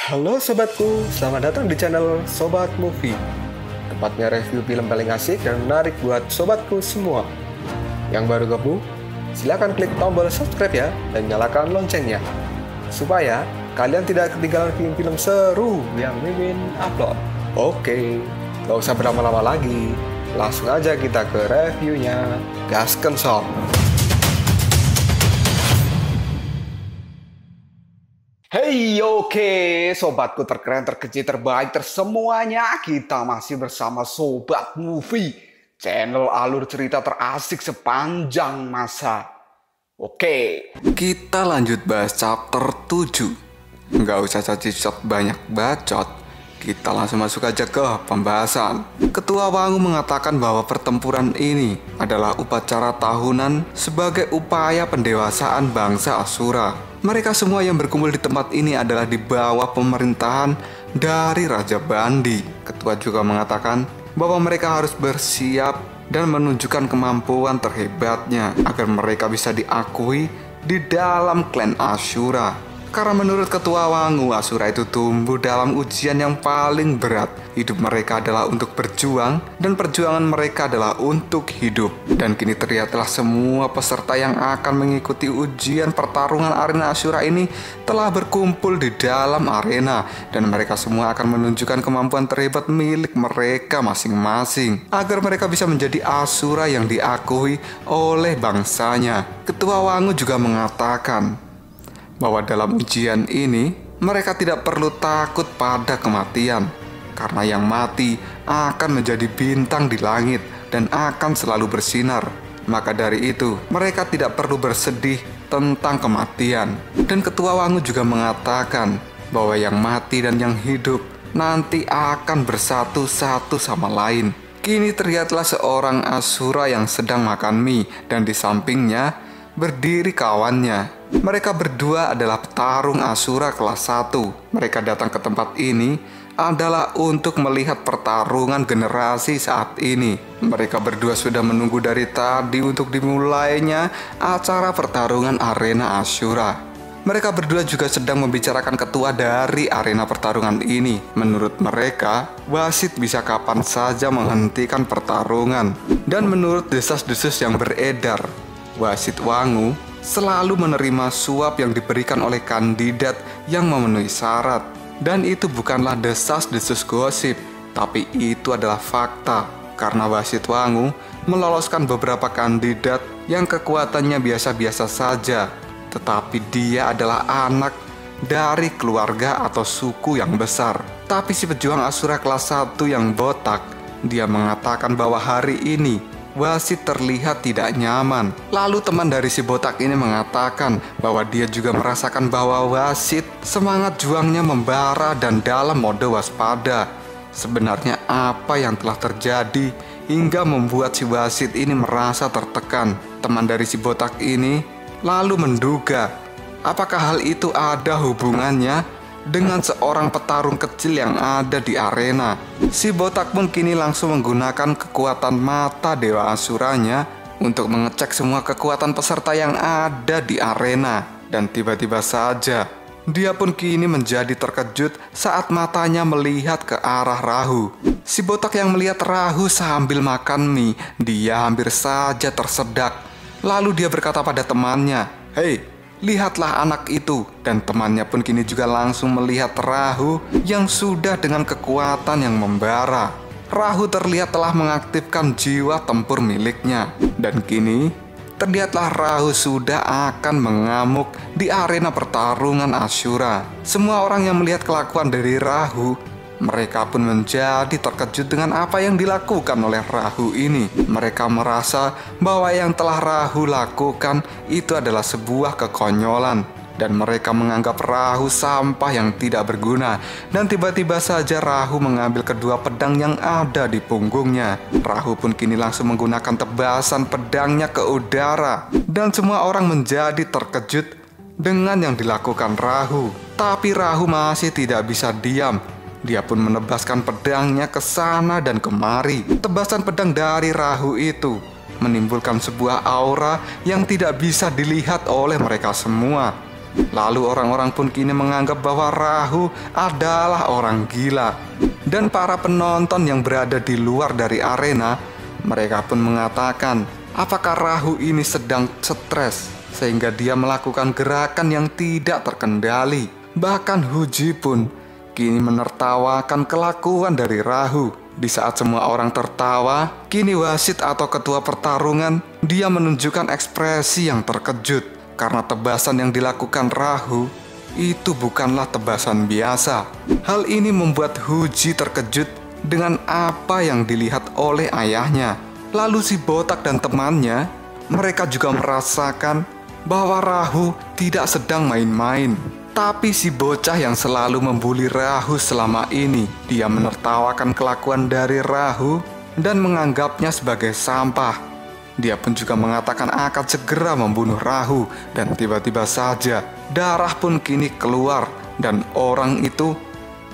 Halo sobatku, selamat datang di channel Sobat Movie. Tempatnya review film paling asik dan menarik buat sobatku semua. Yang baru gabung, silahkan klik tombol subscribe ya dan nyalakan loncengnya, supaya kalian tidak ketinggalan film-film seru yang Mimin upload. Oke, gak usah berlama-lama lagi, langsung aja kita ke reviewnya. Gasken sob. Hey, oke, sobatku terkeren, terkecil, terbaik, tersemuanya. Kita masih bersama Sobat Movie, channel alur cerita terasik sepanjang masa. Oke, kita lanjut bahas chapter 7. Nggak usah cacicot banyak bacot, kita langsung masuk aja ke pembahasan. Ketua Wangu mengatakan bahwa pertempuran ini adalah upacara tahunan sebagai upaya pendewasaan bangsa Asura. Mereka semua yang berkumpul di tempat ini adalah di bawah pemerintahan dari Raja Bandi. Ketua juga mengatakan bahwa mereka harus bersiap dan menunjukkan kemampuan terhebatnya agar mereka bisa diakui di dalam klan Ashura. Karena menurut Ketua Wangu, Asura itu tumbuh dalam ujian yang paling berat. Hidup mereka adalah untuk berjuang, dan perjuangan mereka adalah untuk hidup. Dan kini terlihatlah semua peserta yang akan mengikuti ujian pertarungan arena Asura ini telah berkumpul di dalam arena. Dan mereka semua akan menunjukkan kemampuan terhebat milik mereka masing-masing, agar mereka bisa menjadi Asura yang diakui oleh bangsanya. Ketua Wangu juga mengatakan bahwa dalam ujian ini mereka tidak perlu takut pada kematian, karena yang mati akan menjadi bintang di langit dan akan selalu bersinar. Maka dari itu mereka tidak perlu bersedih tentang kematian. Dan Ketua Wangu juga mengatakan bahwa yang mati dan yang hidup nanti akan bersatu satu sama lain. Kini terlihatlah seorang Asura yang sedang makan mie, dan di sampingnya berdiri kawannya. Mereka berdua adalah petarung Asura kelas 1. Mereka datang ke tempat ini adalah untuk melihat pertarungan generasi saat ini. Mereka berdua sudah menunggu dari tadi untuk dimulainya acara pertarungan arena Ashura. Mereka berdua juga sedang membicarakan ketua dari arena pertarungan ini. Menurut mereka, wasit bisa kapan saja menghentikan pertarungan. Dan menurut desas-desus yang beredar, wasit Wangu selalu menerima suap yang diberikan oleh kandidat yang memenuhi syarat. Dan itu bukanlah desas-desus gosip, tapi itu adalah fakta. Karena wasit Wangu meloloskan beberapa kandidat yang kekuatannya biasa-biasa saja, tetapi dia adalah anak dari keluarga atau suku yang besar. Tapi si pejuang Asura kelas 1 yang botak, dia mengatakan bahwa hari ini wasit terlihat tidak nyaman. Lalu teman dari si botak ini mengatakan bahwa dia juga merasakan bahwa wasit semangat juangnya membara dan dalam mode waspada. Sebenarnya apa yang telah terjadi hingga membuat si wasit ini merasa tertekan? Teman dari si botak ini lalu menduga apakah hal itu ada hubungannya dengan seorang petarung kecil yang ada di arena. Si botak pun kini langsung menggunakan kekuatan mata Dewa Asuranya untuk mengecek semua kekuatan peserta yang ada di arena. Dan tiba-tiba saja dia pun kini menjadi terkejut saat matanya melihat ke arah Rahu. Si botak yang melihat Rahu sambil makan mie, dia hampir saja tersedak. Lalu dia berkata pada temannya, "Hei, lihatlah anak itu." Dan temannya pun kini juga langsung melihat Rahu yang sudah dengan kekuatan yang membara. Rahu terlihat telah mengaktifkan jiwa tempur miliknya. Dan kini terlihatlah Rahu sudah akan mengamuk di arena pertarungan Ashura. Semua orang yang melihat kelakuan dari Rahu, mereka pun menjadi terkejut dengan apa yang dilakukan oleh Rahu ini. Mereka merasa bahwa yang telah Rahu lakukan itu adalah sebuah kekonyolan, dan mereka menganggap Rahu sampah yang tidak berguna. Dan tiba-tiba saja Rahu mengambil kedua pedang yang ada di punggungnya. Rahu pun kini langsung menggunakan tebasan pedangnya ke udara, dan semua orang menjadi terkejut dengan yang dilakukan Rahu. Tapi Rahu masih tidak bisa diam. Dia pun menebaskan pedangnya ke sana dan kemari. Tebasan pedang dari Rahu itu menimbulkan sebuah aura yang tidak bisa dilihat oleh mereka semua. Lalu orang-orang pun kini menganggap bahwa Rahu adalah orang gila. Dan para penonton yang berada di luar dari arena, mereka pun mengatakan, apakah Rahu ini sedang stres sehingga dia melakukan gerakan yang tidak terkendali. Bahkan Huji pun kini menertawakan kelakuan dari Rahu. Di saat semua orang tertawa, kini wasit atau ketua pertarungan, dia menunjukkan ekspresi yang terkejut karena tebasan yang dilakukan Rahu itu bukanlah tebasan biasa. Hal ini membuat Huji terkejut dengan apa yang dilihat oleh ayahnya. Lalu si botak dan temannya, mereka juga merasakan bahwa Rahu tidak sedang main-main. Tapi si bocah yang selalu membuli Rahu selama ini, dia menertawakan kelakuan dari Rahu dan menganggapnya sebagai sampah. Dia pun juga mengatakan akan segera membunuh Rahu, dan tiba-tiba saja darah pun kini keluar dan orang itu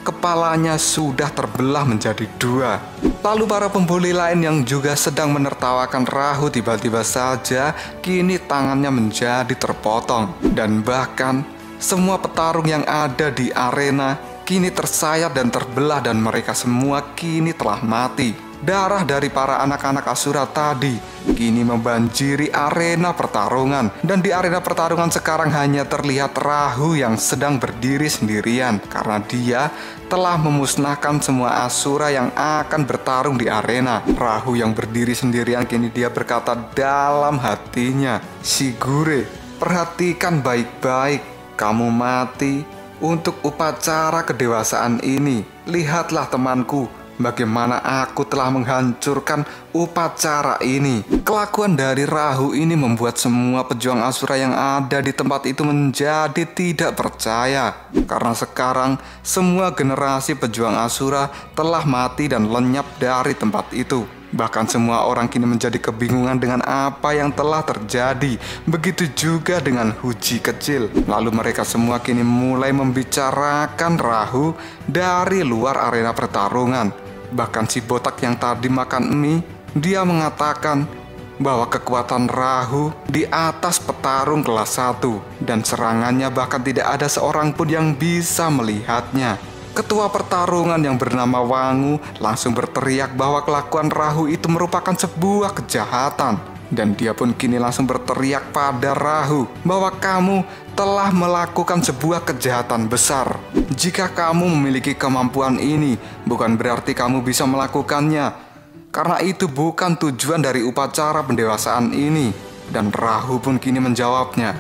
kepalanya sudah terbelah menjadi dua. Lalu para pembuli lain yang juga sedang menertawakan Rahu tiba-tiba saja kini tangannya menjadi terpotong, dan bahkan semua petarung yang ada di arena kini tersayat dan terbelah dan mereka semua kini telah mati. Darah dari para anak-anak Asura tadi kini membanjiri arena pertarungan. Dan di arena pertarungan sekarang hanya terlihat Rahu yang sedang berdiri sendirian karena dia telah memusnahkan semua Asura yang akan bertarung di arena. Rahu yang berdiri sendirian kini dia berkata dalam hatinya, "Shigure, perhatikan baik-baik. Kamu mati untuk upacara kedewasaan ini. Lihatlah temanku, bagaimana aku telah menghancurkan upacara ini." Kelakuan dari Rahu ini membuat semua pejuang Asura yang ada di tempat itu menjadi tidak percaya. Karena sekarang semua generasi pejuang Asura telah mati dan lenyap dari tempat itu. Bahkan semua orang kini menjadi kebingungan dengan apa yang telah terjadi. Begitu juga dengan Huji kecil. Lalu mereka semua kini mulai membicarakan Rahu dari luar arena pertarungan. Bahkan si botak yang tadi makan mie, dia mengatakan bahwa kekuatan Rahu di atas petarung kelas 1 dan serangannya bahkan tidak ada seorang pun yang bisa melihatnya. Ketua pertarungan yang bernama Wangu langsung berteriak bahwa kelakuan Rahu itu merupakan sebuah kejahatan. Dan dia pun kini langsung berteriak pada Rahu bahwa kamu telah melakukan sebuah kejahatan besar. Jika kamu memiliki kemampuan ini, bukan berarti kamu bisa melakukannya. Karena itu bukan tujuan dari upacara pendewasaan ini. Dan Rahu pun kini menjawabnya,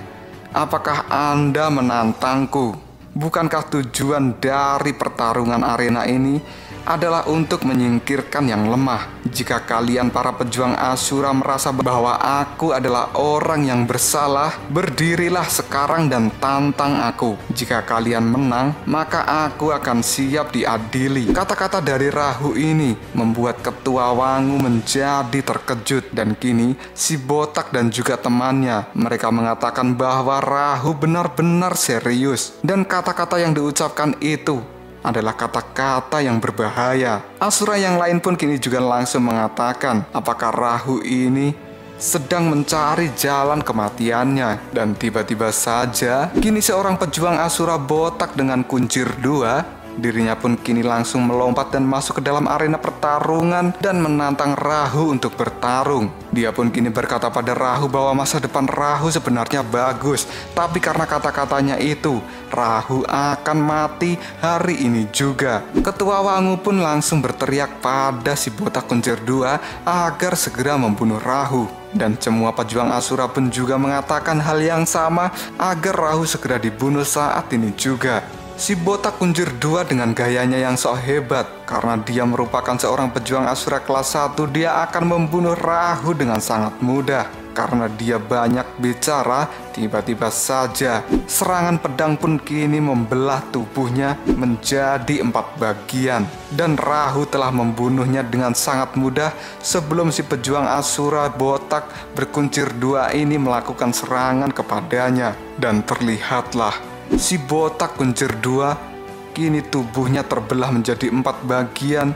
"Apakah Anda menantangku? Bukankah tujuan dari pertarungan arena ini adalah untuk menyingkirkan yang lemah? Jika kalian para pejuang Asura merasa bahwa aku adalah orang yang bersalah, berdirilah sekarang dan tantang aku. Jika kalian menang, maka aku akan siap diadili." Kata-kata dari Rahu ini membuat Ketua Wangu menjadi terkejut. Dan kini si botak dan juga temannya, mereka mengatakan bahwa Rahu benar-benar serius. Dan kata-kata yang diucapkan itu adalah kata-kata yang berbahaya. Asura yang lain pun kini juga langsung mengatakan apakah Rahu ini sedang mencari jalan kematiannya. Dan tiba-tiba saja kini seorang pejuang Asura botak dengan kuncir 2, dirinya pun kini langsung melompat dan masuk ke dalam arena pertarungan dan menantang Rahu untuk bertarung. Dia pun kini berkata pada Rahu bahwa masa depan Rahu sebenarnya bagus, tapi karena kata-katanya itu, Rahu akan mati hari ini juga. Ketua Wangu pun langsung berteriak pada si botak kuncir 2 agar segera membunuh Rahu. Dan semua pejuang Asura pun juga mengatakan hal yang sama agar Rahu segera dibunuh saat ini juga. Si botak kuncir 2 dengan gayanya yang sok hebat, karena dia merupakan seorang pejuang Asura kelas 1, dia akan membunuh Rahu dengan sangat mudah. Karena dia banyak bicara, tiba-tiba saja serangan pedang pun kini membelah tubuhnya menjadi 4 bagian. Dan Rahu telah membunuhnya dengan sangat mudah sebelum si pejuang Asura botak berkuncir 2 ini melakukan serangan kepadanya. Dan terlihatlah si botak kuncir 2 kini tubuhnya terbelah menjadi 4 bagian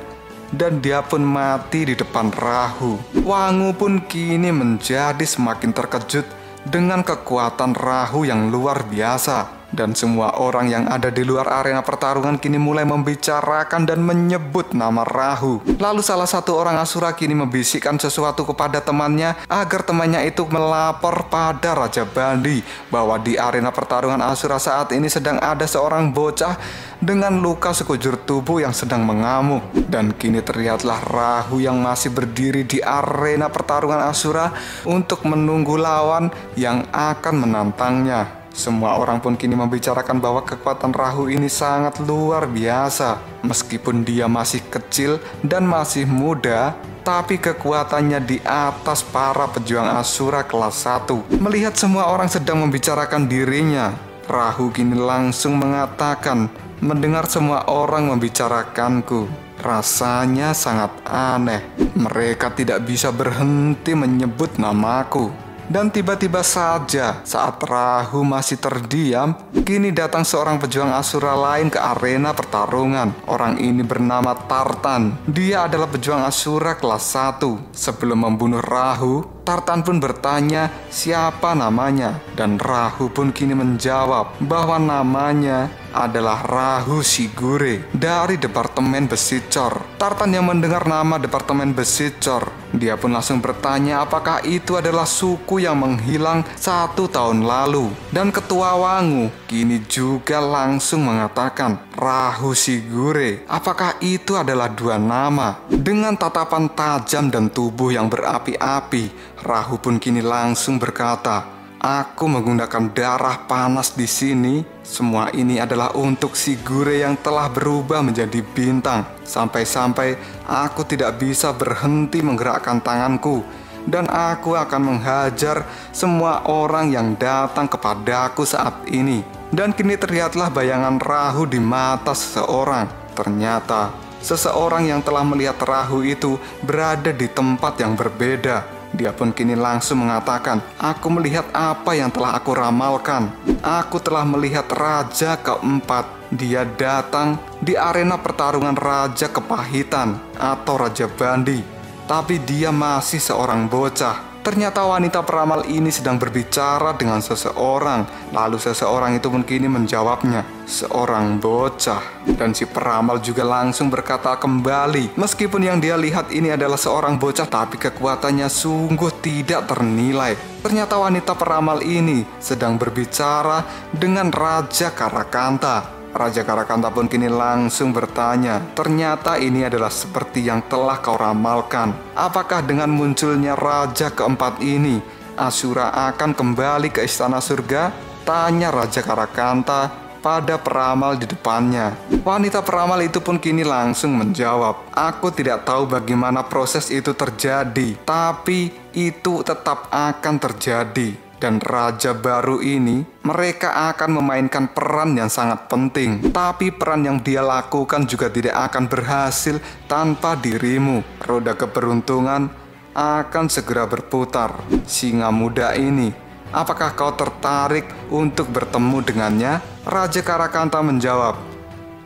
dan dia pun mati di depan Rahu. Wangu pun kini menjadi semakin terkejut dengan kekuatan Rahu yang luar biasa. Dan semua orang yang ada di luar arena pertarungan kini mulai membicarakan dan menyebut nama Rahu. Lalu salah satu orang Asura kini membisikkan sesuatu kepada temannya agar temannya itu melapor pada Raja Bandi bahwa di arena pertarungan Asura saat ini sedang ada seorang bocah dengan luka sekujur tubuh yang sedang mengamuk. Dan kini terlihatlah Rahu yang masih berdiri di arena pertarungan Asura untuk menunggu lawan yang akan menantangnya. Semua orang pun kini membicarakan bahwa kekuatan Rahu ini sangat luar biasa. Meskipun dia masih kecil dan masih muda, tapi kekuatannya di atas para pejuang Asura kelas 1. Melihat semua orang sedang membicarakan dirinya, Rahu kini langsung mengatakan, mendengar semua orang membicarakanku, rasanya sangat aneh. Mereka tidak bisa berhenti menyebut namaku. Dan tiba-tiba saja saat Rahu masih terdiam, kini datang seorang pejuang Asura lain ke arena pertarungan. Orang ini bernama Tartan. Dia adalah pejuang Asura kelas 1. Sebelum membunuh Rahu, Tartan pun bertanya siapa namanya. Dan Rahu pun kini menjawab bahwa namanya adalah Rahu Sigure dari Departemen Besicor. Tartan yang mendengar nama Departemen Besicor, dia pun langsung bertanya apakah itu adalah suku yang menghilang 1 tahun lalu. Dan Ketua Wangu kini juga langsung mengatakan Rahu Sigure, apakah itu adalah 2 nama? Dengan tatapan tajam dan tubuh yang berapi-api, Rahu pun kini langsung berkata, aku menggunakan darah panas di sini. Semua ini adalah untuk Sigure yang telah berubah menjadi bintang. Sampai-sampai aku tidak bisa berhenti menggerakkan tanganku. Dan aku akan menghajar semua orang yang datang kepadaku saat ini. Dan kini terlihatlah bayangan Rahu di mata seseorang. Ternyata seseorang yang telah melihat Rahu itu berada di tempat yang berbeda. Dia pun kini langsung mengatakan, aku melihat apa yang telah aku ramalkan. Aku telah melihat Raja keempat. Dia datang di arena pertarungan Raja Kepahitan atau Raja Bandi. Tapi dia masih seorang bocah. Ternyata wanita peramal ini sedang berbicara dengan seseorang. Lalu seseorang itu pun kini menjawabnya, seorang bocah. Dan si peramal juga langsung berkata kembali, meskipun yang dia lihat ini adalah seorang bocah, tapi kekuatannya sungguh tidak ternilai. Ternyata wanita peramal ini sedang berbicara dengan Raja Karakanta. Raja Karakanta pun kini langsung bertanya, ternyata ini adalah seperti yang telah kau ramalkan. Apakah dengan munculnya Raja keempat ini, Asura akan kembali ke istana surga? Tanya Raja Karakanta pada peramal di depannya. Wanita peramal itu pun kini langsung menjawab, aku tidak tahu bagaimana proses itu terjadi, tapi itu tetap akan terjadi. Dan raja baru ini, mereka akan memainkan peran yang sangat penting. Tapi peran yang dia lakukan juga tidak akan berhasil tanpa dirimu. Roda keberuntungan akan segera berputar. Singa muda ini, apakah kau tertarik untuk bertemu dengannya? Raja Karakanta menjawab,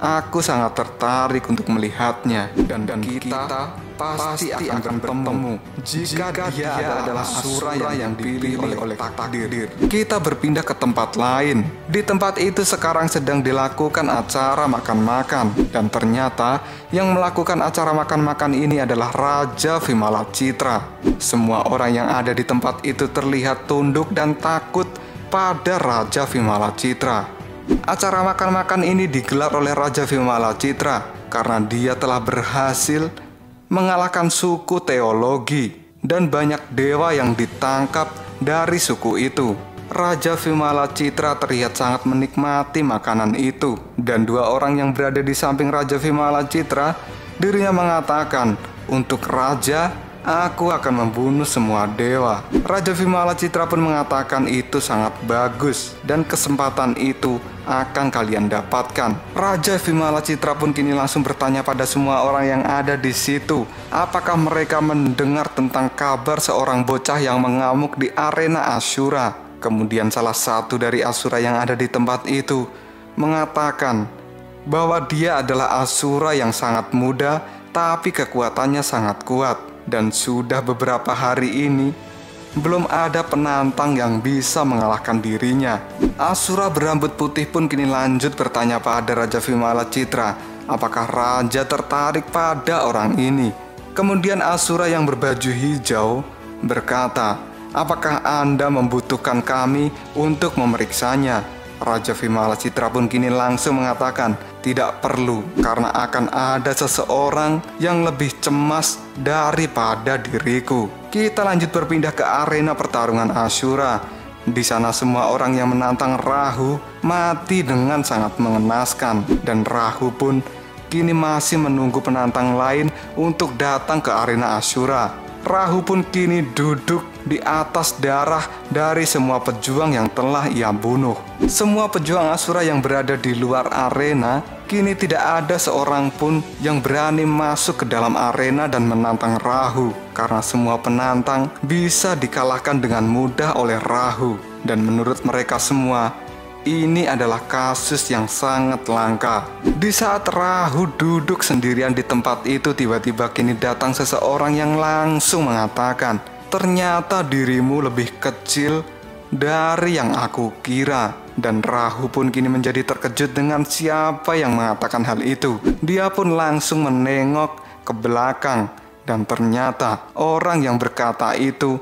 aku sangat tertarik untuk melihatnya. Dan kita pasti akan bertemu jika dia adalah Asura yang dipilih oleh takdir. Kita berpindah ke tempat lain. Di tempat itu sekarang sedang dilakukan acara makan-makan. Dan ternyata yang melakukan acara makan-makan ini adalah Raja Vimalacitra. Semua orang yang ada di tempat itu terlihat tunduk dan takut pada Raja Vimalacitra. Acara makan-makan ini digelar oleh Raja Vimalacitra karena dia telah berhasil mengalahkan suku teologi dan banyak dewa yang ditangkap dari suku itu. Raja Vimalacitra terlihat sangat menikmati makanan itu. Dan 2 orang yang berada di samping Raja Vimalacitra, dirinya mengatakan, untuk Raja, aku akan membunuh semua dewa. Raja Vimalacitra pun mengatakan itu sangat bagus dan kesempatan itu akan kalian dapatkan. Raja Vimalacitra pun kini langsung bertanya pada semua orang yang ada di situ, apakah mereka mendengar tentang kabar seorang bocah yang mengamuk di arena Asura. Kemudian salah satu dari Asura yang ada di tempat itu mengatakan bahwa dia adalah Asura yang sangat muda, tapi kekuatannya sangat kuat. Dan sudah beberapa hari ini belum ada penantang yang bisa mengalahkan dirinya. Asura berambut putih pun kini lanjut bertanya pada Raja Vimala Citra, apakah raja tertarik pada orang ini. Kemudian Asura yang berbaju hijau berkata, apakah Anda membutuhkan kami untuk memeriksanya? Raja Vimala Citra pun kini langsung mengatakan, tidak perlu, karena akan ada seseorang yang lebih cemas daripada diriku. Kita lanjut berpindah ke arena pertarungan Asura. Di sana semua orang yang menantang Rahu mati dengan sangat mengenaskan, dan Rahu pun kini masih menunggu penantang lain untuk datang ke arena Asura. Rahu pun kini duduk di atas darah dari semua pejuang yang telah ia bunuh. Semua pejuang Asura yang berada di luar arena, kini tidak ada seorang pun yang berani masuk ke dalam arena dan menantang Rahu, karena semua penantang bisa dikalahkan dengan mudah oleh Rahu. Dan menurut mereka semua, ini adalah kasus yang sangat langka. Di saat Rahu duduk sendirian di tempat itu, tiba-tiba kini datang seseorang yang langsung mengatakan, ternyata dirimu lebih kecil dari yang aku kira. Dan Rahu pun kini menjadi terkejut dengan siapa yang mengatakan hal itu. Dia pun langsung menengok ke belakang, dan ternyata orang yang berkata itu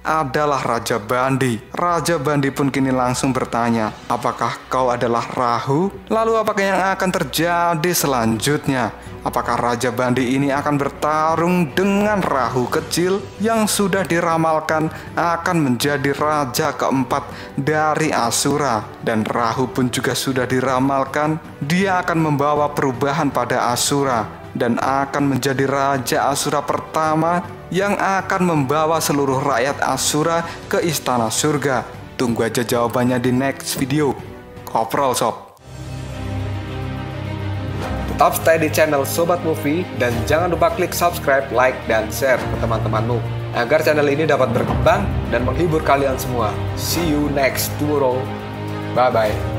adalah Raja Bandi. Raja Bandi pun kini langsung bertanya, apakah kau adalah Rahu? Lalu apakah yang akan terjadi selanjutnya? Apakah Raja Bandi ini akan bertarung dengan Rahu kecil yang sudah diramalkan akan menjadi raja keempat dari Asura? Dan Rahu pun juga sudah diramalkan dia akan membawa perubahan pada Asura dan akan menjadi raja Asura pertama yang akan membawa seluruh rakyat Asura ke istana surga. Tunggu aja jawabannya di next video. Koprol sob. Tetap stay di channel Sobat Movie dan jangan lupa klik subscribe, like, dan share ke teman-temanmu agar channel ini dapat berkembang dan menghibur kalian semua. See you next tomorrow. Bye-bye.